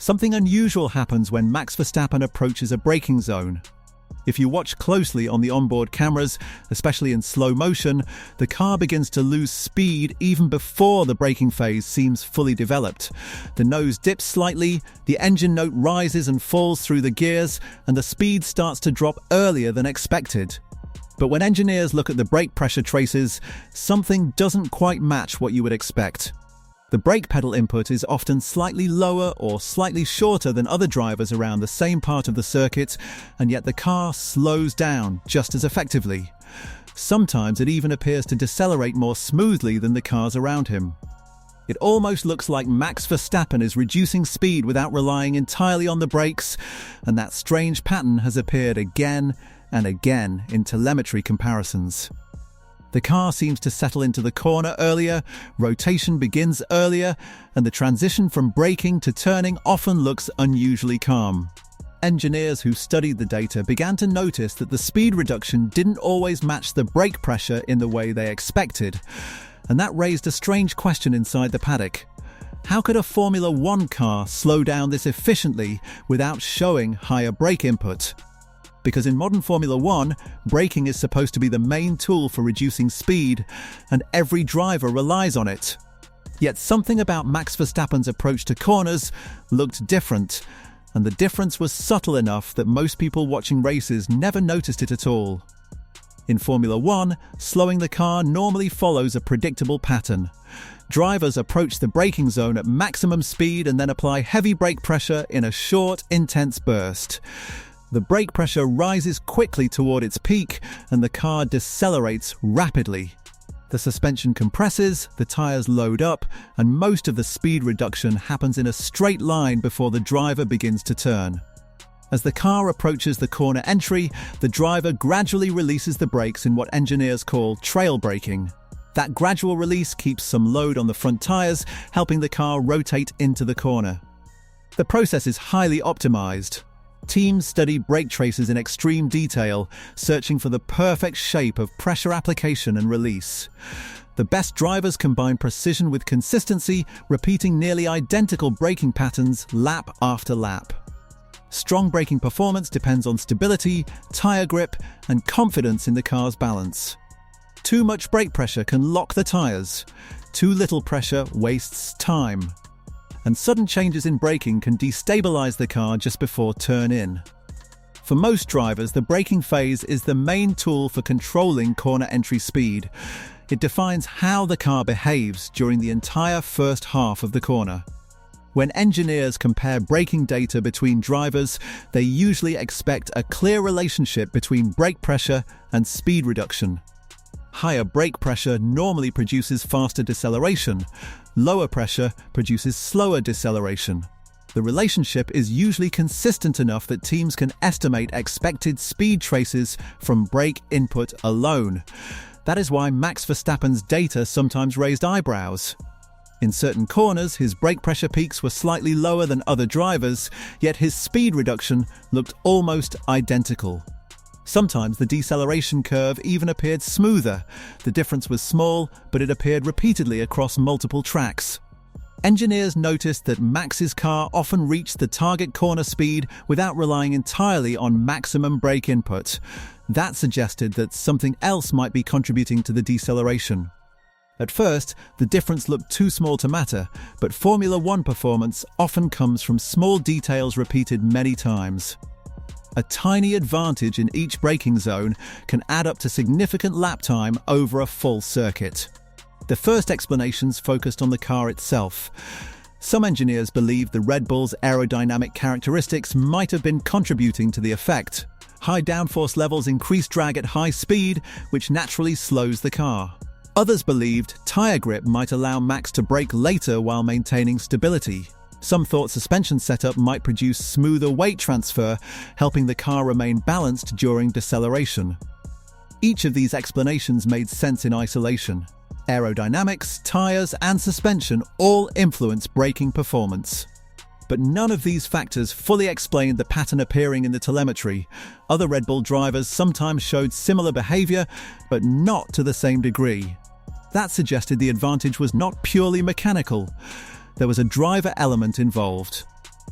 Something unusual happens when Max Verstappen approaches a braking zone. If you watch closely on the onboard cameras, especially in slow motion, the car begins to lose speed even before the braking phase seems fully developed. The nose dips slightly, the engine note rises and falls through the gears, and the speed starts to drop earlier than expected. But when engineers look at the brake pressure traces, something doesn't quite match what you would expect. The brake pedal input is often slightly lower or slightly shorter than other drivers around the same part of the circuit, and yet the car slows down just as effectively. Sometimes it even appears to decelerate more smoothly than the cars around him. It almost looks like Max Verstappen is reducing speed without relying entirely on the brakes, and that strange pattern has appeared again and again in telemetry comparisons. The car seems to settle into the corner earlier, rotation begins earlier, and the transition from braking to turning often looks unusually calm. Engineers who studied the data began to notice that the speed reduction didn't always match the brake pressure in the way they expected, and that raised a strange question inside the paddock. How could a Formula One car slow down this efficiently without showing higher brake input? Because in modern Formula One, braking is supposed to be the main tool for reducing speed, and every driver relies on it. Yet something about Max Verstappen's approach to corners looked different, and the difference was subtle enough that most people watching races never noticed it at all. In Formula One, slowing the car normally follows a predictable pattern. Drivers approach the braking zone at maximum speed and then apply heavy brake pressure in a short, intense burst. The brake pressure rises quickly toward its peak, and the car decelerates rapidly. The suspension compresses, the tires load up, and most of the speed reduction happens in a straight line before the driver begins to turn. As the car approaches the corner entry, the driver gradually releases the brakes in what engineers call trail braking. That gradual release keeps some load on the front tires, helping the car rotate into the corner. The process is highly optimized. Teams study brake traces in extreme detail, searching for the perfect shape of pressure application and release. The best drivers combine precision with consistency, repeating nearly identical braking patterns lap after lap. Strong braking performance depends on stability, tire grip, and confidence in the car's balance. Too much brake pressure can lock the tires. Too little pressure wastes time. And sudden changes in braking can destabilize the car just before turn-in. For most drivers, the braking phase is the main tool for controlling corner entry speed. It defines how the car behaves during the entire first half of the corner. When engineers compare braking data between drivers, they usually expect a clear relationship between brake pressure and speed reduction. Higher brake pressure normally produces faster deceleration. Lower pressure produces slower deceleration. The relationship is usually consistent enough that teams can estimate expected speed traces from brake input alone. That is why Max Verstappen's data sometimes raised eyebrows. In certain corners, his brake pressure peaks were slightly lower than other drivers, yet his speed reduction looked almost identical. Sometimes the deceleration curve even appeared smoother. The difference was small, but it appeared repeatedly across multiple tracks. Engineers noticed that Max's car often reached the target corner speed without relying entirely on maximum brake input. That suggested that something else might be contributing to the deceleration. At first, the difference looked too small to matter, but Formula One performance often comes from small details repeated many times. A tiny advantage in each braking zone can add up to significant lap time over a full circuit. The first explanations focused on the car itself. Some engineers believe the Red Bull's aerodynamic characteristics might have been contributing to the effect. High downforce levels increase drag at high speed, which naturally slows the car. Others believed tire grip might allow Max to brake later while maintaining stability. Some thought suspension setup might produce smoother weight transfer, helping the car remain balanced during deceleration. Each of these explanations made sense in isolation. Aerodynamics, tires, and suspension all influence braking performance. But none of these factors fully explained the pattern appearing in the telemetry. Other Red Bull drivers sometimes showed similar behavior, but not to the same degree. That suggested the advantage was not purely mechanical. There was a driver element involved.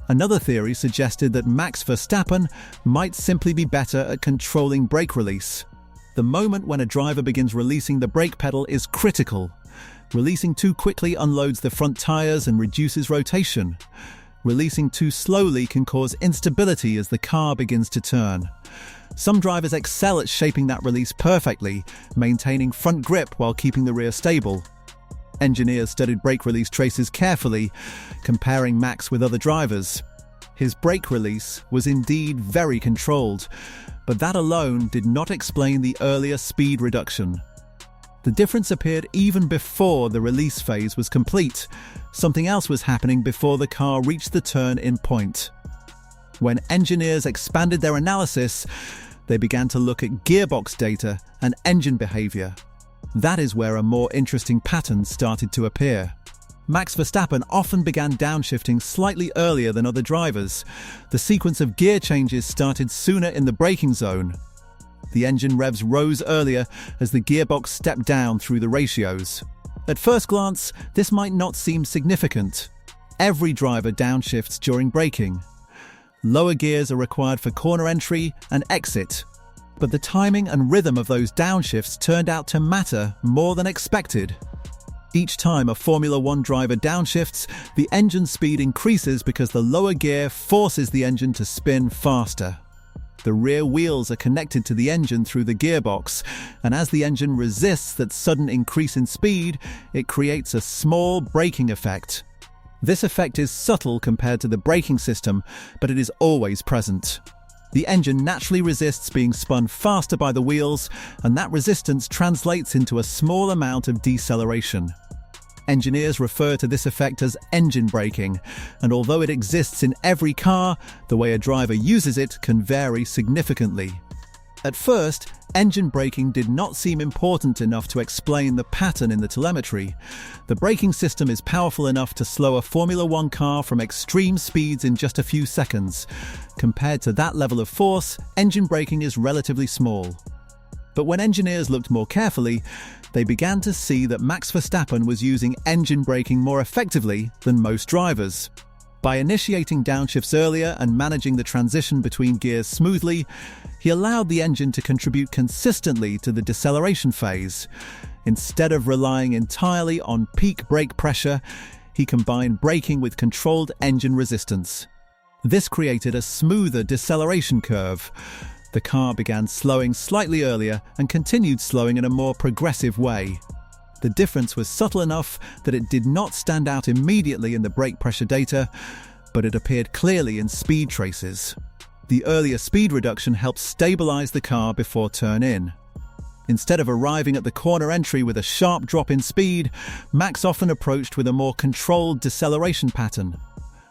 Another theory suggested that Max Verstappen might simply be better at controlling brake release. The moment when a driver begins releasing the brake pedal is critical. Releasing too quickly unloads the front tires and reduces rotation. Releasing too slowly can cause instability as the car begins to turn. Some drivers excel at shaping that release perfectly, maintaining front grip while keeping the rear stable. Engineers studied brake release traces carefully, comparing Max with other drivers. His brake release was indeed very controlled, but that alone did not explain the earlier speed reduction. The difference appeared even before the release phase was complete. Something else was happening before the car reached the turn-in point. When engineers expanded their analysis, they began to look at gearbox data and engine behavior. That is where a more interesting pattern started to appear. Max Verstappen often began downshifting slightly earlier than other drivers. The sequence of gear changes started sooner in the braking zone. The engine revs rose earlier as the gearbox stepped down through the ratios. At first glance, this might not seem significant. Every driver downshifts during braking. Lower gears are required for corner entry and exit. But the timing and rhythm of those downshifts turned out to matter more than expected. Each time a Formula One driver downshifts, the engine speed increases because the lower gear forces the engine to spin faster. The rear wheels are connected to the engine through the gearbox, and as the engine resists that sudden increase in speed, it creates a small braking effect. This effect is subtle compared to the braking system, but it is always present. The engine naturally resists being spun faster by the wheels, and that resistance translates into a small amount of deceleration. Engineers refer to this effect as engine braking, and although it exists in every car, the way a driver uses it can vary significantly. At first, engine braking did not seem important enough to explain the pattern in the telemetry. The braking system is powerful enough to slow a Formula One car from extreme speeds in just a few seconds. Compared to that level of force, engine braking is relatively small. But when engineers looked more carefully, they began to see that Max Verstappen was using engine braking more effectively than most drivers. By initiating downshifts earlier and managing the transition between gears smoothly, he allowed the engine to contribute consistently to the deceleration phase. Instead of relying entirely on peak brake pressure, he combined braking with controlled engine resistance. This created a smoother deceleration curve. The car began slowing slightly earlier and continued slowing in a more progressive way. The difference was subtle enough that it did not stand out immediately in the brake pressure data, but it appeared clearly in speed traces. The earlier speed reduction helped stabilize the car before turn-in. Instead of arriving at the corner entry with a sharp drop in speed, Max often approached with a more controlled deceleration pattern.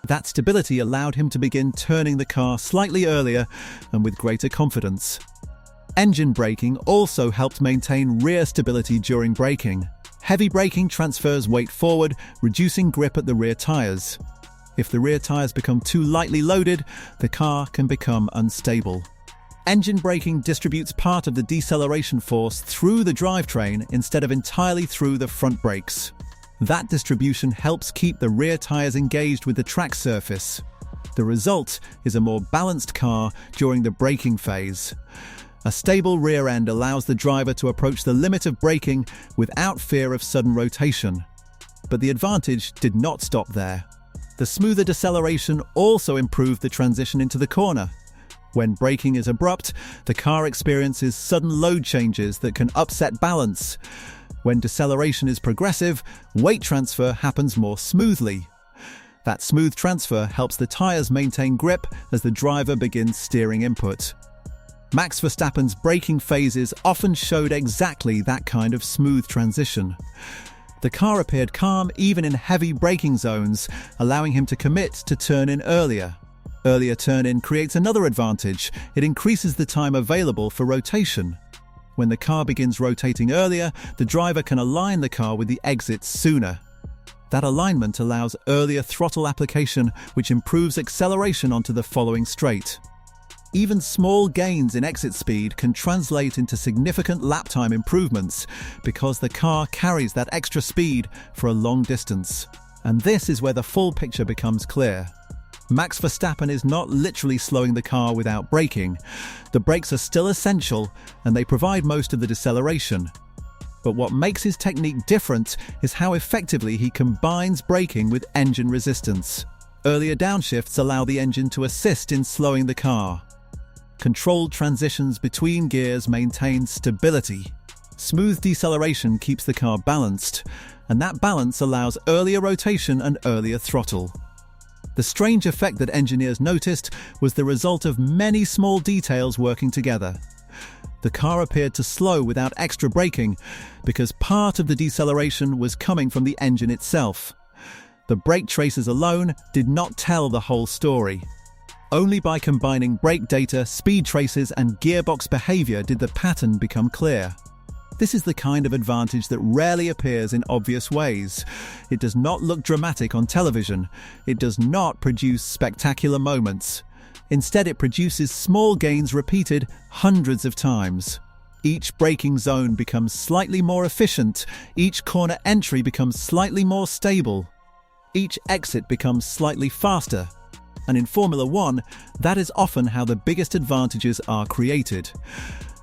That stability allowed him to begin turning the car slightly earlier and with greater confidence. Engine braking also helped maintain rear stability during braking. Heavy braking transfers weight forward, reducing grip at the rear tires. If the rear tires become too lightly loaded, the car can become unstable. Engine braking distributes part of the deceleration force through the drivetrain instead of entirely through the front brakes. That distribution helps keep the rear tires engaged with the track surface. The result is a more balanced car during the braking phase. A stable rear end allows the driver to approach the limit of braking without fear of sudden rotation. But the advantage did not stop there. The smoother deceleration also improved the transition into the corner. When braking is abrupt, the car experiences sudden load changes that can upset balance. When deceleration is progressive, weight transfer happens more smoothly. That smooth transfer helps the tires maintain grip as the driver begins steering input. Max Verstappen's braking phases often showed exactly that kind of smooth transition. The car appeared calm even in heavy braking zones, allowing him to commit to turn in earlier. Earlier turn-in creates another advantage. It increases the time available for rotation. When the car begins rotating earlier, the driver can align the car with the exits sooner. That alignment allows earlier throttle application, which improves acceleration onto the following straight. Even small gains in exit speed can translate into significant lap time improvements because the car carries that extra speed for a long distance. And this is where the full picture becomes clear. Max Verstappen is not literally slowing the car without braking. The brakes are still essential, and they provide most of the deceleration. But what makes his technique different is how effectively he combines braking with engine resistance. Earlier downshifts allow the engine to assist in slowing the car. Controlled transitions between gears maintain stability. Smooth deceleration keeps the car balanced, and that balance allows earlier rotation and earlier throttle. The strange effect that engineers noticed was the result of many small details working together. The car appeared to slow without extra braking because part of the deceleration was coming from the engine itself. The brake traces alone did not tell the whole story. Only by combining brake data, speed traces, and gearbox behavior did the pattern become clear. This is the kind of advantage that rarely appears in obvious ways. It does not look dramatic on television. It does not produce spectacular moments. Instead, it produces small gains repeated hundreds of times. Each braking zone becomes slightly more efficient. Each corner entry becomes slightly more stable. Each exit becomes slightly faster. And in Formula One, that is often how the biggest advantages are created.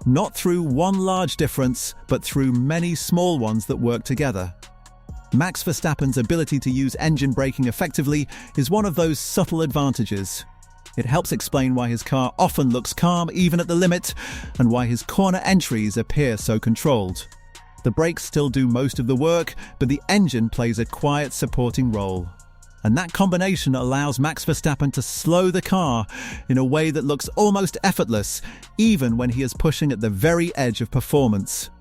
Not through one large difference, but through many small ones that work together. Max Verstappen's ability to use engine braking effectively is one of those subtle advantages. It helps explain why his car often looks calm even at the limit, and why his corner entries appear so controlled. The brakes still do most of the work, but the engine plays a quiet supporting role. And that combination allows Max Verstappen to slow the car in a way that looks almost effortless, even when he is pushing at the very edge of performance.